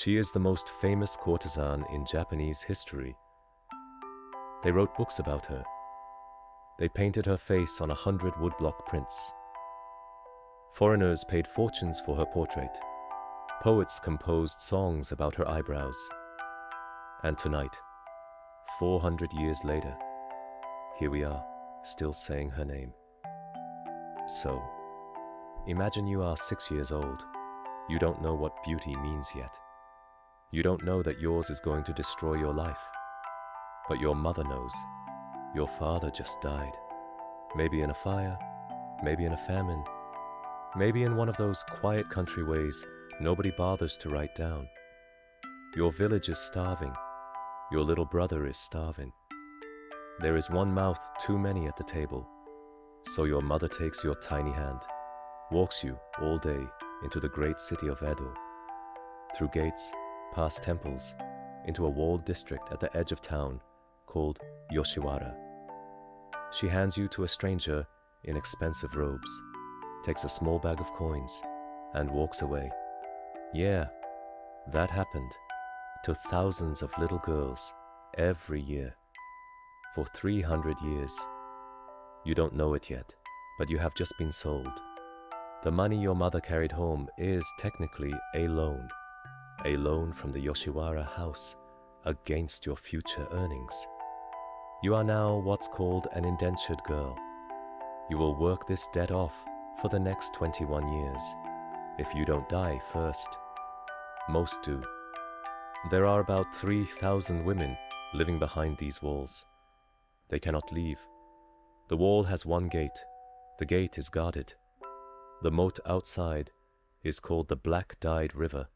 She is the most famous courtesan in Japanese history. They wrote books about her. They painted her face on 100 woodblock prints. Foreigners paid fortunes for her portrait. Poets composed songs about her eyebrows. And tonight, 400 years later, here we are, still saying her name. So, imagine you are 6 years old. You don't know what beauty means yet. You don't know that yours is going to destroy your life. But your mother knows. Your father just died. Maybe in a fire, maybe in a famine, maybe in one of those quiet country ways nobody bothers to write down. Your village is starving. Your little brother is starving. There is one mouth too many at the table. So your mother takes your tiny hand, walks you all day into the great city of Edo, through gates, past temples, into a walled district at the edge of town called Yoshiwara. She hands you to a stranger in expensive robes, takes a small bag of coins, and walks away. Yeah, that happened to thousands of little girls every year for 300 years. You don't know it yet, but you have just been sold. The money your mother carried home is technically a loan from the Yoshiwara house against your future earnings. You are now what's called an indentured girl. You will work this debt off for the next 21 years, if you don't die first. Most do. There are about 3,000 women living behind these walls. They cannot leave. The wall has one gate. The gate is guarded. The moat outside is called the Black-Dyed River,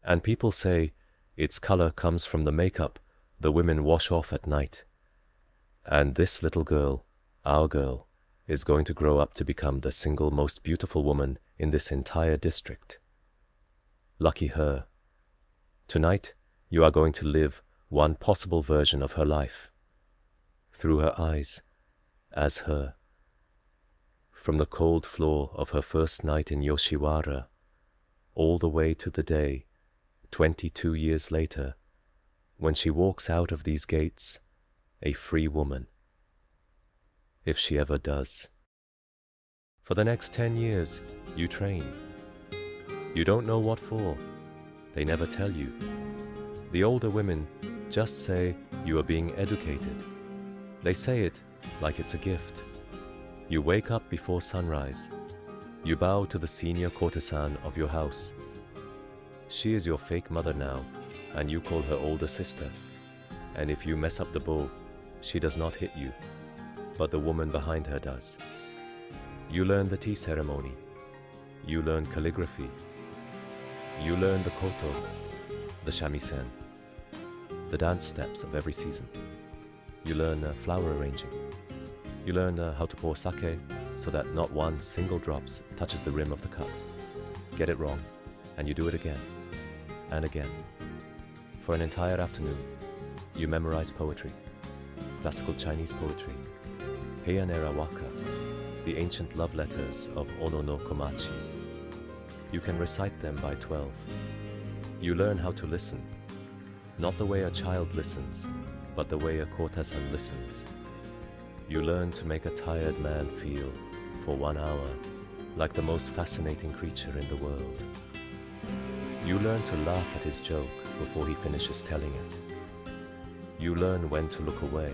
and people say its color comes from the makeup the women wash off at night. And this little girl, our girl, is going to grow up to become the single most beautiful woman in this entire district. Lucky her. Tonight, you are going to live one possible version of her life, through her eyes, as her. From the cold floor of her first night in Yoshiwara, all the way to the day, 22 years later, when she walks out of these gates, a free woman. If she ever does. For the next 10 years, you train. You don't know what for. They never tell you. The older women just say you are being educated. They say it like it's a gift. You wake up before sunrise. You bow to the senior courtesan of your house. She is your fake mother now, and you call her older sister. And if you mess up the bow, she does not hit you, but the woman behind her does. You learn the tea ceremony. You learn calligraphy. You learn the koto, the shamisen, the dance steps of every season. You learn flower arranging. You learn how to pour sake so that not one single drops touches the rim of the cup. Get it wrong, and you do it again and again. For an entire afternoon, you memorize poetry, classical Chinese poetry, Heian era waka, the ancient love letters of Ono no Komachi. You can recite them by 12. You learn how to listen, not the way a child listens, but the way a courtesan listens. You learn to make a tired man feel, for 1 hour, like the most fascinating creature in the world. You learn to laugh at his joke before he finishes telling it. You learn when to look away.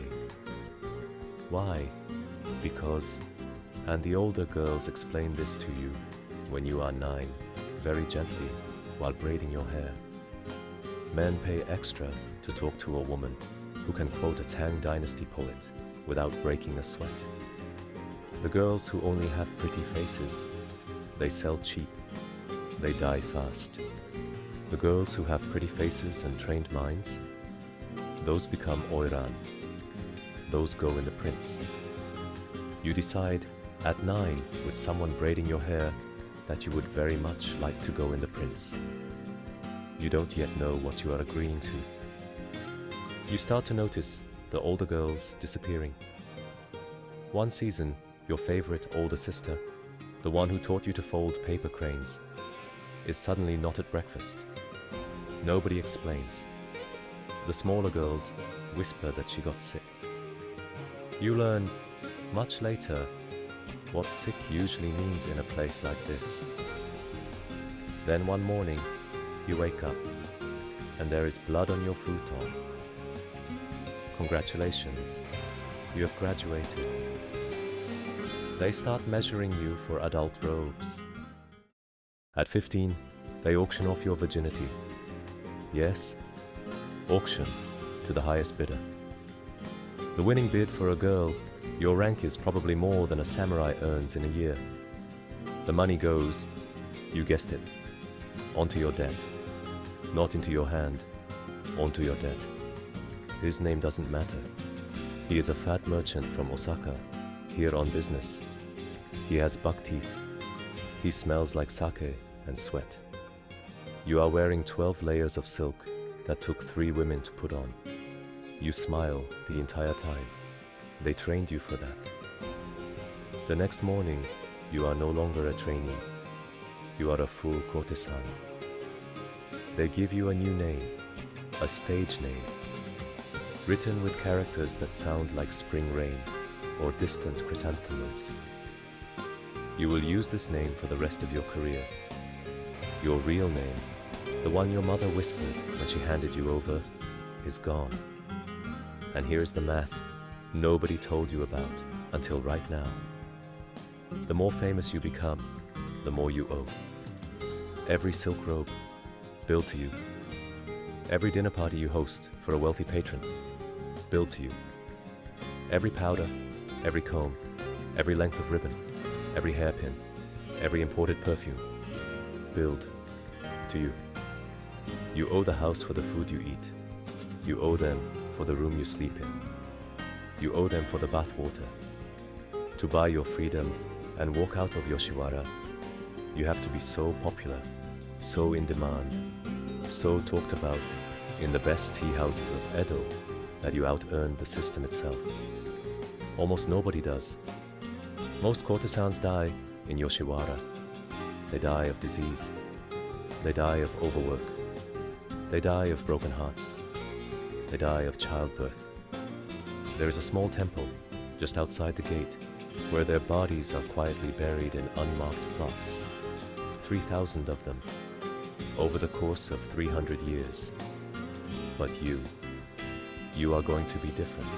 Why? Because, and the older girls explain this to you when you are 9, very gently, while braiding your hair. Men pay extra to talk to a woman who can quote a Tang Dynasty poet without breaking a sweat. The girls who only have pretty faces, they sell cheap, they die fast. The girls who have pretty faces and trained minds, those become Oiran. Those go in the prints. You decide at 9 with someone braiding your hair that you would very much like to go in the prints. You don't yet know what you are agreeing to. You start to notice the older girls disappearing. One season, your favorite older sister, the one who taught you to fold paper cranes, is suddenly not at breakfast. Nobody explains. The smaller girls whisper that she got sick. You learn, much later, what sick usually means in a place like this. Then one morning, you wake up, and there is blood on your futon. Congratulations, you have graduated. They start measuring you for adult robes. At 15, they auction off your virginity. Yes, auction to the highest bidder. The winning bid for a girl, your rank is probably more than a samurai earns in a year. The money goes, you guessed it, onto your debt. Not into your hand, onto your debt. His name doesn't matter. He is a fat merchant from Osaka, here on business. He has buck teeth. He smells like sake and sweat. You are wearing 12 layers of silk that took 3 women to put on. You smile the entire time. They trained you for that. The next morning, you are no longer a trainee. You are a full courtesan. They give you a new name, a stage name, written with characters that sound like spring rain or distant chrysanthemums. You will use this name for the rest of your career. Your real name, the one your mother whispered when she handed you over, is gone. And here's the math nobody told you about until right now. The more famous you become, the more you owe. Every silk robe, billed to you. Every dinner party you host for a wealthy patron, billed to you. Every powder, every comb, every length of ribbon, every hairpin, every imported perfume, billed to you. You owe the house for the food you eat. You owe them for the room you sleep in. You owe them for the bath water. To buy your freedom and walk out of Yoshiwara, you have to be so popular, so in demand, so talked about in the best tea houses of Edo that you out-earn the system itself. Almost nobody does. Most courtesans die in Yoshiwara. They die of disease. They die of overwork. They die of broken hearts. They die of childbirth. There is a small temple just outside the gate where their bodies are quietly buried in unmarked plots. 3,000 of them over the course of 300 years. But you are going to be different.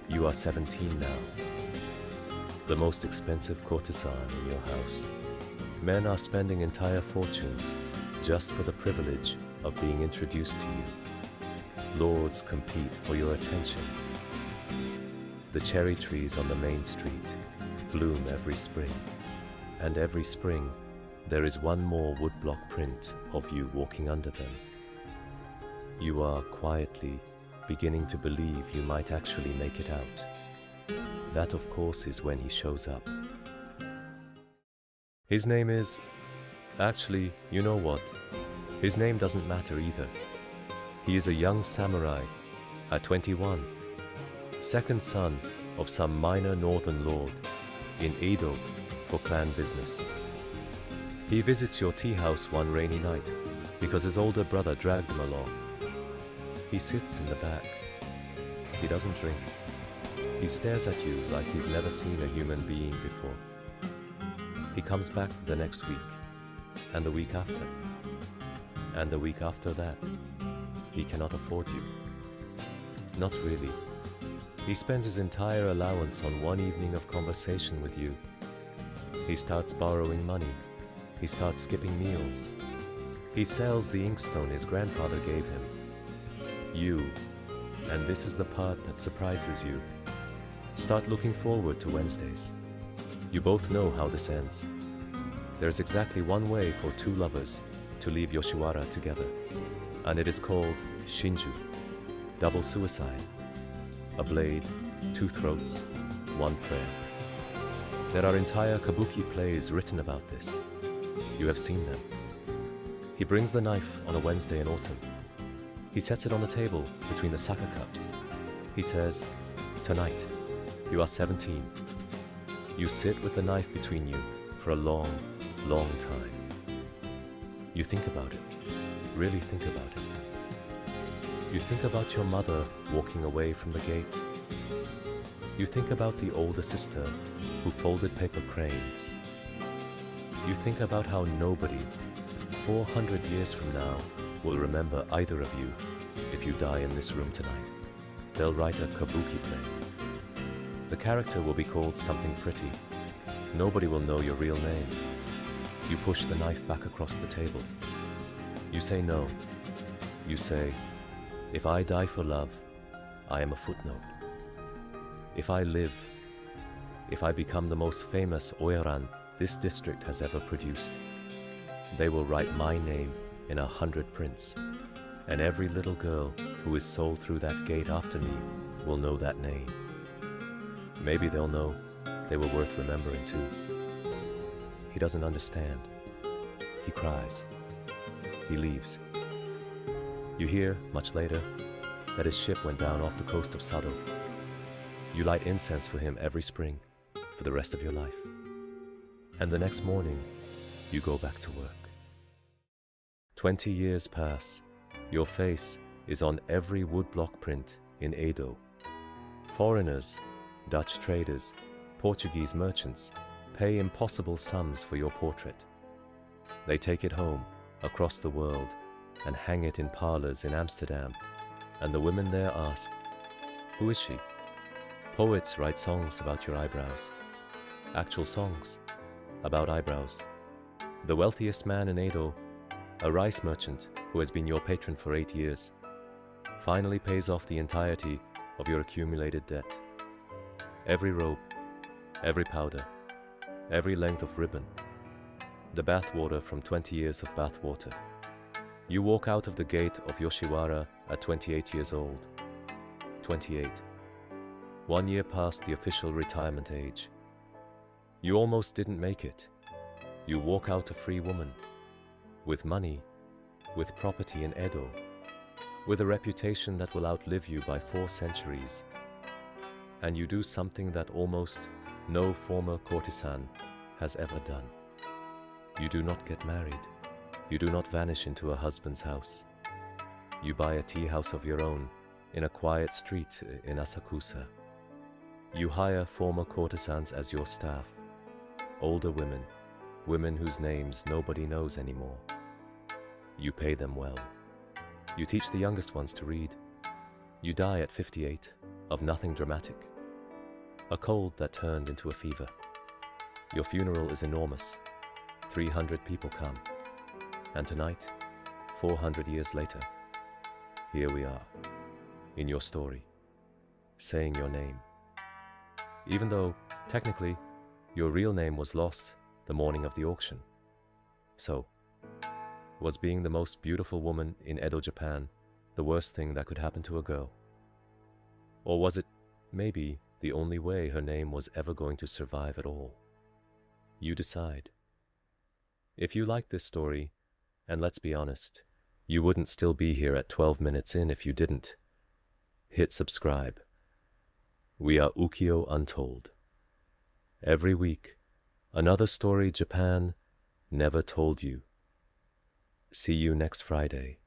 You are 17 now. The most expensive courtesan in your house. Men are spending entire fortunes just for the privilege of being introduced to you. Lords compete for your attention. The cherry trees on the main street bloom every spring, and every spring there is one more woodblock print of you walking under them. You are quietly beginning to believe you might actually make it out. That, of course, is when he shows up. His name is... Actually, you know what? His name doesn't matter either. He is a young samurai, at 21, second son of some minor northern lord, in Edo for clan business. He visits your tea house one rainy night because his older brother dragged him along. He sits in the back. He doesn't drink. He stares at you like he's never seen a human being before. He comes back the next week, and the week after, and the week after that. He cannot afford you. Not really. He spends his entire allowance on one evening of conversation with you. He starts borrowing money. He starts skipping meals. He sells the inkstone his grandfather gave him. You, and this is the part that surprises you, start looking forward to Wednesdays. You both know how this ends. There's exactly one way for two lovers to leave Yoshiwara together, and it is called Shinju, double suicide. A blade, two throats, one prayer. There are entire kabuki plays written about this. You have seen them. He brings the knife on a Wednesday in autumn. He sets it on the table between the sake cups. He says, "Tonight, you are 17. You sit with the knife between you for a long, long time. You think about it. Really think about it. You think about your mother walking away from the gate. You think about the older sister who folded paper cranes. You think about how nobody, 400 years from now, will remember either of you if you die in this room tonight. They'll write a kabuki play. The character will be called something pretty. Nobody will know your real name. You push the knife back across the table. You say no. You say, if I die for love, I am a footnote. If I live, if I become the most famous Oiran this district has ever produced, they will write my name in 100 prints, and every little girl who is sold through that gate after me will know that name. Maybe they'll know they were worth remembering too. He doesn't understand. He cries. He leaves. You hear, much later, that his ship went down off the coast of Sado. You light incense for him every spring, for the rest of your life. And the next morning, you go back to work. 20 years pass. Your face is on every woodblock print in Edo. Foreigners, Dutch traders, Portuguese merchants pay impossible sums for your portrait. They take it home, across the world, and hang it in parlors in Amsterdam, and the women there ask, who is she? Poets write songs about your eyebrows. Actual songs about eyebrows. The wealthiest man in Edo, a rice merchant who has been your patron for 8 years, finally pays off the entirety of your accumulated debt. Every rope, every powder, every length of ribbon, the bathwater from 20 years of bathwater. You walk out of the gate of Yoshiwara at 28 years old. 28. 1 year past the official retirement age. You almost didn't make it. You walk out a free woman, with money, with property in Edo, with a reputation that will outlive you by 4 centuries. And you do something that almost no former courtesan has ever done. You do not get married. You do not vanish into a husband's house. You buy a tea house of your own in a quiet street in Asakusa. You hire former courtesans as your staff, older women, women whose names nobody knows anymore. You pay them well. You teach the youngest ones to read. You die at 58 of nothing dramatic, a cold that turned into a fever. Your funeral is enormous. 300 people come. And tonight, 400 years later, here we are, in your story, saying your name. Even though, technically, your real name was lost the morning of the auction. So, was being the most beautiful woman in Edo, Japan, the worst thing that could happen to a girl? Or was it, maybe, the only way her name was ever going to survive at all? You decide. If you like this story, and let's be honest, you wouldn't still be here at 12 minutes in if you didn't, hit subscribe. We are Ukiyo Untold. Every week, another story Japan never told you. See you next Friday.